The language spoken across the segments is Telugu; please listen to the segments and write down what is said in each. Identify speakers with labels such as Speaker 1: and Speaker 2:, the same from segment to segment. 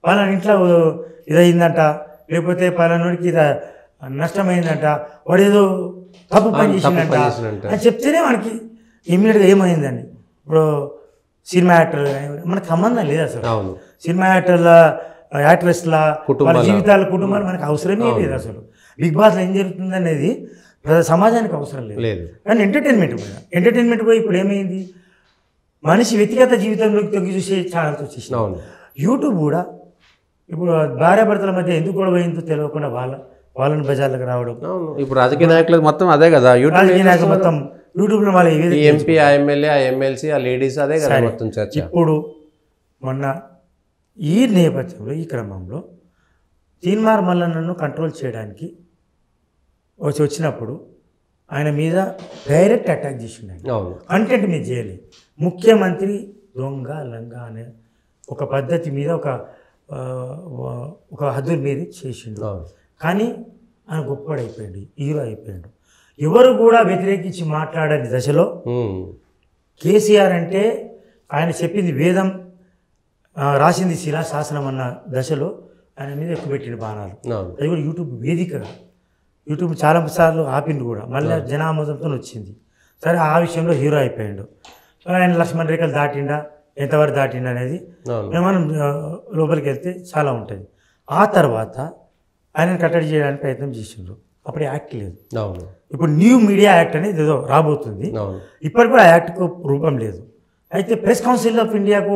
Speaker 1: పలానా ఇంట్లో ఇదయిందంట, లేకపోతే పలానాడికి ఇది నష్టమైందంట, వాడు ఏదో తప్పు పని చేసిందంట అని చెప్తేనే మనకి ఇమ్మీడియట్గా ఏమైందండి. ఇప్పుడు సినిమా యాక్టర్ మనకు సంబంధం లేదు అసలు. సినిమా యాక్టర్ల యాక్ట్రెస్ల వాళ్ళ జీవితాల కుటుంబాలు మనకు అవసరమే లేదు అసలు. బిగ్ బాస్లో ఏం జరుగుతుంది అనేది సమాజానికి అవసరం లేదు. కానీ ఎంటర్టైన్మెంట్ పోయి ఇప్పుడు ఏమైంది, మనిషి వ్యక్తిగత జీవితంలోకి తొంగి చూసే ఛానల్స్ వచ్చేసినాయి. యూట్యూబ్ కూడా ఇప్పుడు భార్యాభర్తల మధ్య ఎందుకు గొడవ అయిందో తెలియకుండా వాళ్ళని బజార్లకు రావడం.
Speaker 2: ఇప్పుడు రాజకీయ నాయకులకు మొత్తం అదే కదా,
Speaker 1: రాజకీయ నాయకులు మొత్తం యూట్యూబ్లో వాళ్ళ
Speaker 2: ఎంపీ, ఆ ఎమ్మెల్యే, ఆ ఎమ్మెల్సీ, ఆ లేడీస్ అదే కదా మొత్తం చర్చ.
Speaker 1: ఇప్పుడు మొన్న ఈ నేపథ్యంలో ఈ క్రమంలో తీన్మార్ మల్లన్నను కంట్రోల్ చేయడానికి వచ్చినప్పుడు ఆయన మీద డైరెక్ట్ అటాక్ చేసిండు. కంటెంట్ మీద చేయలేదు. ముఖ్యమంత్రి దొంగ లంగా అనే ఒక పద్ధతి మీద ఒక హద్దుల మీద చేసిండు. కానీ ఆయన గొప్పడైపోయాడు, హీరో అయిపోయాడు. ఎవరు కూడా వ్యతిరేకించి మాట్లాడని దశలో కేసీఆర్ అంటే ఆయన చెప్పింది వేదం, రాసింది శిలా శాసనం అన్న దశలో ఆయన మీద ఎక్కువ పెట్టిన బాణాలు. అది కూడా యూట్యూబ్ వేదికగా. యూట్యూబ్ చాలాసార్లు ఆపిండు కూడా, మళ్ళీ జనామోదంతో వచ్చింది. సరే, ఆ విషయంలో హీరో అయిపోయాడు. ఆయన లక్ష్మణ్ రేఖలు దాటిండా, ఎంతవరకు దాటిండా అనేది మనం లోపలికి వెళ్తే చాలా ఉంటుంది. ఆ తర్వాత ఆయనను కట్టడి చేయడానికి ప్రయత్నం చేసిండ్రు. అప్పుడు యాక్ట్ లేదు. ఇప్పుడు న్యూ మీడియా యాక్ట్ అనేది ఏదో రాబోతుంది. ఇప్పటికి కూడా ఆ యాక్ట్కు రూపం లేదు. అయితే ప్రెస్ కౌన్సిల్ ఆఫ్ ఇండియాకు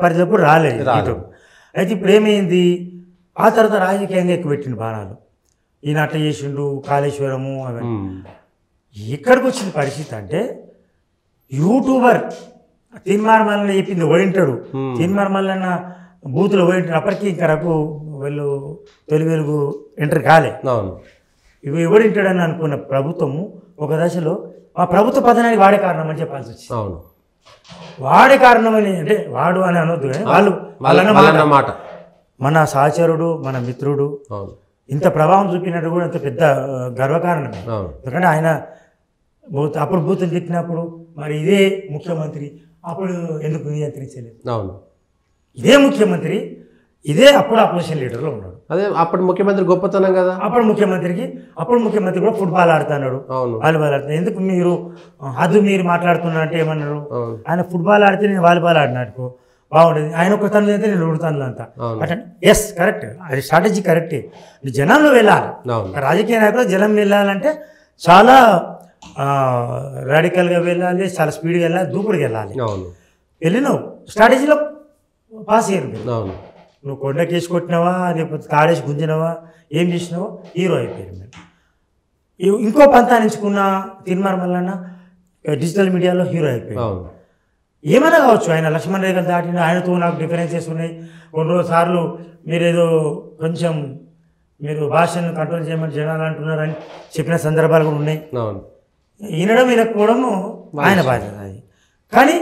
Speaker 1: పరిధిలో కూడా రాలేదు యూట్యూబ్. అయితే ఇప్పుడు ఏమైంది, ఆ తర్వాత రాజకీయంగా ఎక్కువ పెట్టిండు బాణాలు. ఈయన అట్లా చేసిండు, కాళేశ్వరము అవన్నీ. ఎక్కడికి వచ్చిన పరిస్థితి అంటే యూట్యూబర్ తీన్మార్ మల్లన్న చెప్పింది ఓడింటాడు, తీన్మార్ మల్లన్న బూతులు ఓడింటాడు. అప్పటికి ఇంకా రఘు వీళ్ళు తొలి వెలుగు ఎంటర్ కాలే. ఇవి ఎవడింటాడని అనుకున్న ప్రభుత్వము ఒక దశలో ఆ ప్రభుత్వ పతనానికి వాడే కారణం అని చెప్పాల్సి వచ్చింది. వాడే కారణమని అంటే వాడు అని అనొద్దు, కానీ వాళ్ళ మన సహచరుడు, మన మిత్రుడు ఇంత ప్రభావం చూపినట్టు కూడా ఇంత పెద్ద గర్వకారణమే. ఎందుకంటే ఆయన అప్పుడు బూతులు తిట్టినప్పుడు మరి ఇదే ముఖ్యమంత్రి అప్పుడు ఎందుకు నియంత్రించలేదు? ఇదే ముఖ్యమంత్రి, ఇదే అప్పుడు అపోజిషన్ లీడర్లో ఉన్నాడు.
Speaker 2: అదే అప్పుడు ముఖ్యమంత్రి గొప్పతనం కదా.
Speaker 1: అప్పుడు ముఖ్యమంత్రి కూడా ఫుట్బాల్ ఆడుతున్నాడు, వాలీబాల్ ఆడుతున్నాడు. ఎందుకు మీరు మాట్లాడుతున్నా అంటే ఏమన్నారు, ఆయన ఫుట్బాల్ ఆడితే నేను వాలీబాల్ ఆడినాడుకో బాగుంటుంది, ఆయన ఒక తను అయితే నేను ఉడతాను అంతా. అంటే ఎస్ కరెక్ట్, అది స్ట్రాటజీ కరెక్టే. జనంలో వెళ్ళాలి, రాజకీయ నాయకులు జనం వెళ్ళాలంటే చాలా రాడికల్గా వెళ్ళాలి, చాలా స్పీడ్గా వెళ్ళాలి, దూకుడుగా వెళ్ళాలి. వెళ్ళినావు స్ట్రాటజీలో పాస్ అయ్యారు. నువ్వు కొండకేసి కొట్టినావా, లేకపోతే తాడేసి గుంజినావా, ఏం చేసినావో హీరో అయిపోయారు. ఇంకో పంతా ఎంచుకున్న తీన్మార్ మల్లన్న డిజిటల్ మీడియాలో హీరో అయిపోయాడు. ఏమైనా కావచ్చు, ఆయన లక్ష్మణ్ రేఖలు దాటిన ఆయనతో నాకు డిఫరెన్సెస్ ఉన్నాయి. కొన్ని సార్లు మీరేదో కొంచెం మీరు భాషను కంట్రోల్ చేయమని జనాలు అంటున్నారని చెప్పిన సందర్భాలు కూడా ఉన్నాయి. వినడం వినకపోవడము ఆయన బాధ్యత అది. కానీ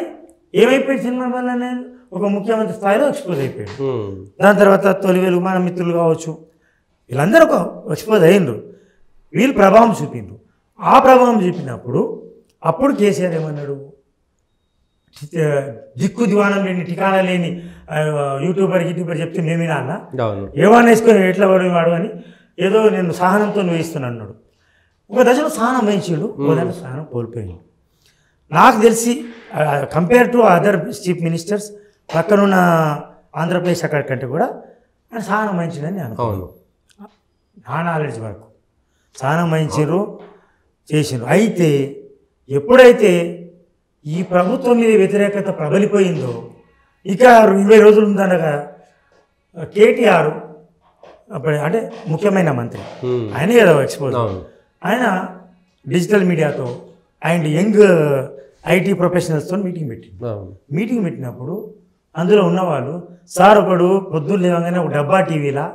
Speaker 1: ఏమైపోయింది, సినిమా వల్ల ఒక ముఖ్యమంత్రి స్థాయిలో ఎక్స్పోజ్ అయిపోయాడు. దాని తర్వాత తొలి వెలుగు మన మిత్రులు కావచ్చు, వీళ్ళందరూ ఒక ఎక్స్పోజ్ అయ్యిండ్రు. వీళ్ళు ప్రభావం చూపిండ్రు. ఆ ప్రభావం చూపినప్పుడు అప్పుడు కేసీఆర్ ఏమన్నాడు, దిక్కు దివాణం లేని ఠికానా లేని యూట్యూబర్ చెప్తే మేమేనా అన్న, ఏమన్నా వేసుకొని ఎట్లా వాడు అని ఏదో నేను సహనంతో వేయిస్తున్నాను అన్నాడు. ఒక దశలో సహనం వహించాడు, ఒక దశలో సహనం కోల్పోయాడు. నాకు తెలిసి compare to other chief ministers పక్కనున్న ఆంధ్రప్రదేశ్ అక్కడి కంటే కూడా ఆయన సహనం వహించిందని అనుకోను. నా నాలెడ్జ్ వరకు సహనం వహించారు, చేసిండ్రు. అయితే ఎప్పుడైతే ఈ ప్రభుత్వం మీద వ్యతిరేకత ప్రబలిపోయిందో, ఇక 20 రోజులు ఉందనగా కేటీఆర్ అప్పుడు అంటే ముఖ్యమైన మంత్రి ఆయనే కదా ఎక్స్పోజ్, ఆయన డిజిటల్ మీడియాతో అండ్ యంగ్ ఐటీ ప్రొఫెషనల్స్తో మీటింగ్ పెట్టినప్పుడు అందులో ఉన్నవాళ్ళు, సార్ ఒకడు పొద్దున్న లేవగానే ఒక డబ్బా టీవీలా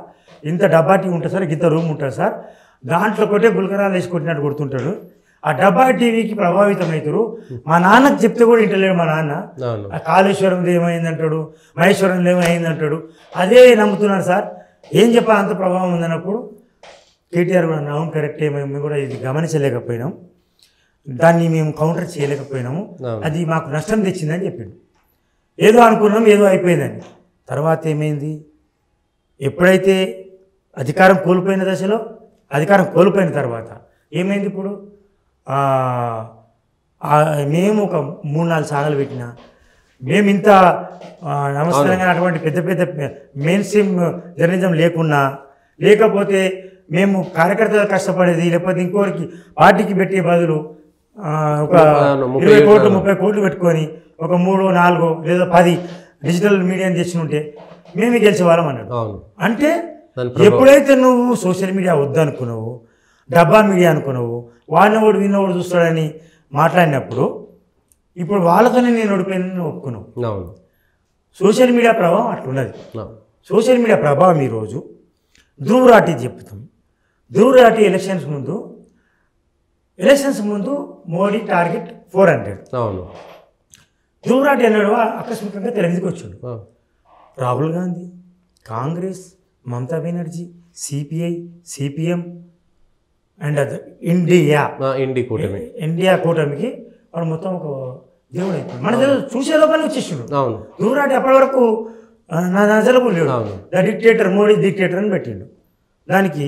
Speaker 1: ఇంత డబ్బా టీవీ ఉంటుంది సార్, ఇంత రూమ్ ఉంటుంది సార్, దాంట్లో కొట్టే గుల్కరాలు వేసి కొట్టినట్టు కొడుతుంటాడు, ఆ డబ్బా టీవీకి ప్రభావితం అవుతారు. మా నాన్నకి చెప్తే కూడా ఇంటలేడు మా నాన్న, ఆ కాళేశ్వరంది ఏమైందంటాడు, మహేశ్వరంలో ఏమైందంటాడు, అదే నమ్ముతున్నాడు సార్, ఏం చెప్పాలి అంత ప్రభావం ఉందన్నప్పుడు కేటీఆర్ కూడా అవును కరెక్టే, మేము కూడా ఇది గమనించలేకపోయినాం, దాన్ని మేము కౌంటర్ చేయలేకపోయినాము, అది మాకు నష్టం తెచ్చిందని చెప్పిండు. ఏదో అనుకున్నాం, ఏదో అయిపోయిందని. తర్వాత ఏమైంది, ఎప్పుడైతే అధికారం కోల్పోయిన దశలో, అధికారం కోల్పోయిన తర్వాత ఏమైంది ఇప్పుడు? మేము ఒక 3-4 సాగలు పెట్టినా, మేము ఇంత నమస్కారంగా అటువంటి పెద్ద పెద్ద మెయిన్ స్ట్రీమ్ జర్నలిజం లేకపోతే మేము కార్యకర్తలు కష్టపడేది, లేకపోతే ఇంకోరికి పార్టీకి పెట్టే బదులు ఒక 20 కోట్లు 30 కోట్లు పెట్టుకొని ఒక 3, 4 లేదా 10 డిజిటల్ మీడియాని తెచ్చుకుంటే మేమే గెలిచేవాళ్ళం అన్నాడు. అంటే ఎప్పుడైతే నువ్వు సోషల్ మీడియా వద్దనుకున్నావు, డబ్బా మీడియా అనుకున్నావు, వాడినోడు విన్నోడు చూస్తాడని మాట్లాడినప్పుడు ఇప్పుడు వాళ్ళతోనే నేను ఓడిపోయిన ఒప్పుకున్నావు. సోషల్ మీడియా ప్రభావం అట్లున్నది. సోషల్ మీడియా ప్రభావం ఈరోజు ధ్రువరాటి చెప్తాం. ధ్రువరాటి ఎలక్షన్స్ ముందు మోడీ టార్గెట్ 400. ధ్రువరాటి అన్నాడు ఆకస్మికంగా తెలంగాణకి వచ్చాడు. Rahul Gandhi, Congress, Mamata Banerjee, CPI, CPM and India కూటమికి వాడు మొత్తం ఒక దేవుడు అయిపోయాడు. మన చూసే లోపలే వచ్చేసాడు. ధ్రువరాటి అప్పటి వరకు నా నజలకు లేడు. ద డిక్టేటర్, మోడీ డిక్టేటర్ అని పెట్టిండు. దానికి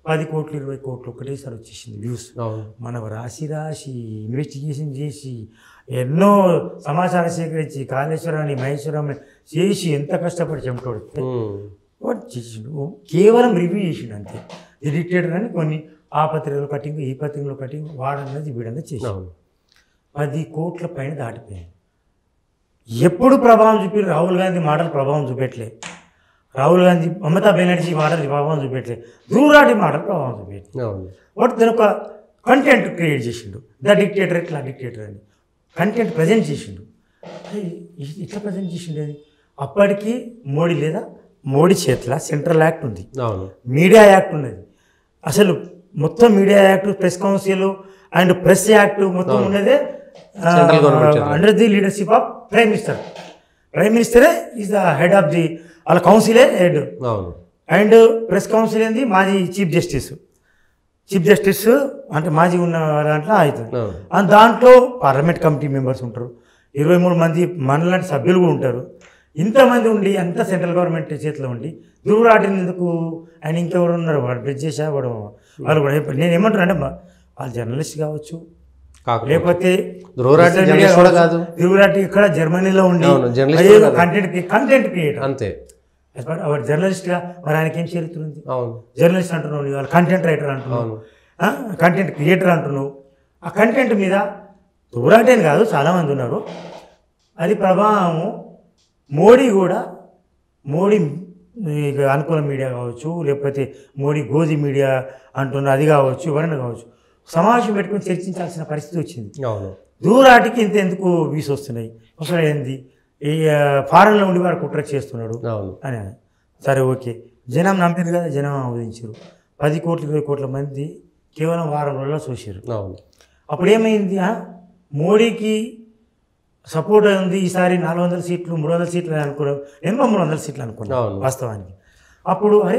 Speaker 1: 10 కోట్లు 20 కోట్లు ఒకటేసారి వచ్చేసింది వ్యూస్. మనకు రాసి ఇన్వెస్టిగేషన్ చేసి ఎన్నో సమాచారం సేకరించి కాళేశ్వరాన్ని మహేశ్వరాన్ని చేసి ఎంత కష్టపడి చెమటోడు వాడు చేసిండు. కేవలం రివ్యూ చేసిండు అంతే. ది డిక్టేటర్ అని కొన్ని ఆ పత్రికలో కటింగ్, ఈ పత్రికలో కటింగ్, వాడన్నది వీడన్నది చేసాడు. 10 కోట్ల పైన దాటిపోయాయి. ఎప్పుడు ప్రభావం చూపి రాహుల్ గాంధీ మాటలు ప్రభావం చూపెట్టలే, రాహుల్ గాంధీ మమతా బెనర్జీ మాటలు ప్రభావం చూపెట్టలే, ధ్రువరాటి మాటలు ప్రభావం చూపెట్టలే. వాడు తను ఒక కంటెంట్ క్రియేట్ చేసిండు. ద డిక్టేటర్ ఇట్లా డిక్టేటర్ అని కంటెంట్ ప్రజెంట్ చేసిండు. ఇట్లా ప్రజెంట్ చేసిండు. అది అప్పటికి మోడీ లేదా మోడీ చేతిలో సెంట్రల్ యాక్ట్ ఉంది, మీడియా యాక్ట్ ఉన్నది. అసలు మొత్తం media act, press council and press act మొత్తం ఉన్నదే under the leadership of prime minister. Prime మినిస్టరే is the head of the, వాళ్ళ కౌన్సిలే హెడ్. అండ్ ప్రెస్ కౌన్సిల్ ఏంది మాజీ చీఫ్ జస్టిస్ అంటే మాజీ ఉన్న దాంట్లో అవుతుంది. అండ్ దాంట్లో పార్లమెంట్ కమిటీ మెంబర్స్ ఉంటారు, 23 మంది మనలాంటి సభ్యులు కూడా ఉంటారు. ఇంతమంది ఉండి అంత సెంట్రల్ గవర్నమెంట్ చేతిలో ఉండి ధ్రువరాటిని ఎందుకు ఆయన ఇంకెవరు ఉన్నారు వాడు బ్రిడ్జ్ చేసా వాడు వాళ్ళు కూడా. నేను ఏమంటున్నా అంటే వాళ్ళు జర్నలిస్ట్ కావచ్చు, లేకపోతే ధ్రువరాటి ఇక్కడ జర్మనీలో ఉండి కంటెంట్ క్రియేటర్ అంతే. వాడు జర్నలిస్ట్గా మరి ఆయనకి ఏం చరిత్ర ఉంది? జర్నలిస్ట్ అంటున్నావు, వాళ్ళు కంటెంట్ రైటర్ అంటున్నావు, కంటెంట్ క్రియేటర్ అంటున్నావు. ఆ కంటెంట్ మీద ధ్రువరాటి అని కాదు చాలామంది ఉన్నారు. అది ప్రభావము. మోడీ కూడా మోడీ అనుకూల మీడియా కావచ్చు, లేకపోతే మోడీ గోజీ మీడియా అంటున్నారు అది కావచ్చు, ఎవరైనా కావచ్చు, సమావేశం పెట్టుకుని చర్చించాల్సిన పరిస్థితి వచ్చింది. ధ్రువరాటికి ఇంత ఎందుకు వీస్ వస్తున్నాయి, అసలు ఏంది ఈ ఫారెన్లో ఉండి వాడు కుట్ర చేస్తున్నాడు అని. సరే ఓకే, జనం నమ్మింది కదా, జనం ఆమోదించారు. 10 కోట్ల 20 కోట్ల మంది కేవలం వారం రోజుల్లో చూసారు. అప్పుడు ఏమైంది? మోడీకి సపోర్ట్ ఉంది ఈసారి 400 సీట్లు 300 సీట్లు అని అనుకున్నాం. నేను 300 సీట్లు అనుకున్నాను వాస్తవానికి. అప్పుడు అరే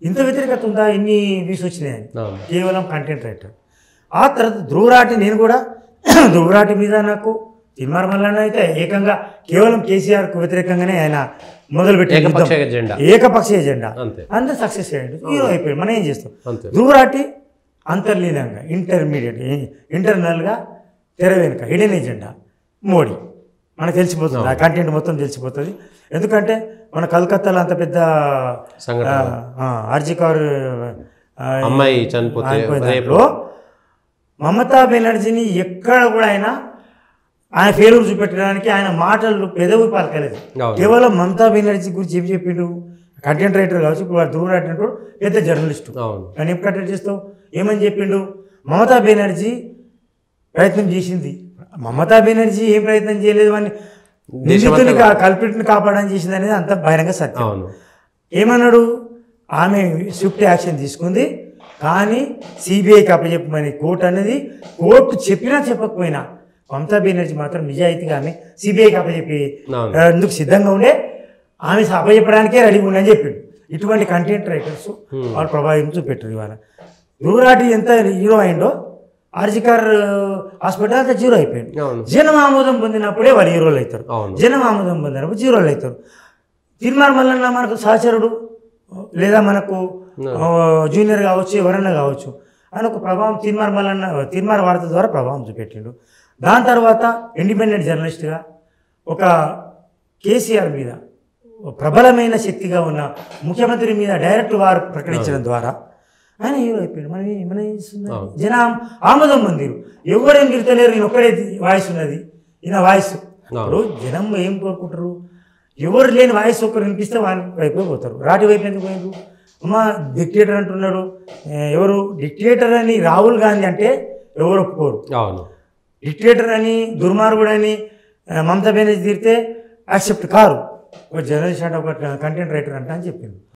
Speaker 1: ఇంత వ్యతిరేకత ఉందా, ఎన్ని వ్యూస్ వచ్చినాయని. కేవలం కంటెంట్ రైటర్. ఆ తర్వాత ధ్రువరాటి, నేను కూడా ధ్రువరాటి మీద నాకు తిరుమల అయితే ఏకంగా కేవలం కేసీఆర్కు వ్యతిరేకంగానే ఆయన మొదలుపెట్టి ఏకపక్ష ఎజెండా అంతా సక్సెస్ అయ్యాడు, హీరో అయిపోయాడు. మనం ఏం చేస్తాం? ధ్రువరాటి అంతర్లీనంగా ఇంటర్నల్గా తెర వెనుక హిడెన్ ఎజెండా మోడీ మనకు తెలిసిపోతుంది. ఆ కంటెంట్ మొత్తం తెలిసిపోతుంది. ఎందుకంటే మన కలకత్తాలో అంత పెద్ద ఆర్జికార్
Speaker 2: అమ్మాయి చనిపోతే
Speaker 1: మమతా బెనర్జీని ఎక్కడ కూడా ఆయన ఫెయిల్యూర్ చూపెట్టడానికి ఆయన మాటలు పెదవి పలకలేదు. కేవలం మమతా బెనర్జీ గురించి ఏం చెప్పిండు? కంటెంట్ రైటర్ కావచ్చు, ఇప్పుడు వాడు ధ్రువరాటి అంటాడు పెద్ద జర్నలిస్టు. కానీ ఏం కంటెంట్ చేస్తావు? ఏమని చెప్పిండు? మమతా బెనర్జీ ప్రయత్నం చేసింది. మమతా బెనర్జీ ఏం ప్రయత్నం చేయలేదు, అని నిందితుని కల్పిట్ని కాపాడని చేసింది అనేది అంత బహిరంగ సత్యం. ఏమన్నాడు? ఆమె స్విఫ్ట్ యాక్షన్ తీసుకుంది, కానీ సిబిఐకి అప్పచెప్పమని కోర్టు అనేది, కోర్టు చెప్పినా చెప్పకపోయినా మమతా బెనర్జీ మాత్రం నిజాయితీగా ఆమె సిబిఐకి అప్పచెప్పి ఎందుకు సిద్ధంగా ఉండే, ఆమె అప్పచెప్పడానికే రెడీగా ఉండని చెప్పిండు. ఇటువంటి కంటెంట్ రైటర్స్ వాళ్ళు ప్రభావం చూపెట్టారు. ఇవాళ ధ్రువరాటి ఎంత హీరో అయిండో ఆర్జికార్ హాస్పిటల్ అంతా జీరో అయిపోయింది. జనం ఆమోదం పొందినప్పుడే వాళ్ళు హీరోలు అవుతారు, జనం ఆమోదం పొందినప్పుడు జీరోలు అవుతారు. తిరుమల మల్లన్న మనకు సహచరుడు, లేదా మనకు జూనియర్ కావచ్చు ఎవరన్నా కావచ్చు అని ఒక ప్రభావం తీన్మార్ వార్త ద్వారా ప్రభావం చూపెట్టిండు. దాని తర్వాత ఇండిపెండెంట్ జర్నలిస్ట్గా ఒక కేసీఆర్ మీద ప్రబలమైన శక్తిగా ఉన్న ముఖ్యమంత్రి మీద డైరెక్ట్ వారు ప్రకటించడం ద్వారా ఆయన హీరో అయిపోయాడు. మనం ఏం చేస్తున్నాం, జనం ఆమోదం పొందిరు. ఎవరేం తిడతలేరు, నేను ఒక్కడే వాయిస్ ఉన్నది, ఈయన వాయిస్. ఇప్పుడు జనం ఏం కోరుకుంటారు, ఎవరు లేని వాయిస్ ఒకరు వినిపిస్తే వాళ్ళ వైపు పోతారు. రాటి వైపు ఎందుకు పోయారు? అమ్మ డిక్టేటర్ అంటున్నాడు, ఎవరు డిక్టేటర్ అని రాహుల్ గాంధీ అంటే ఎవరు ఒప్పుకోరు. డిక్టేటర్ అని దుర్మార్గుడు అని మమతా బెనర్జీ తిరిగితే యాక్సెప్ట్ కారు. ఒక జర్నలిస్ట్ అంటే ఒక కంటెంట్ రైటర్ అంటే అని చెప్పింది.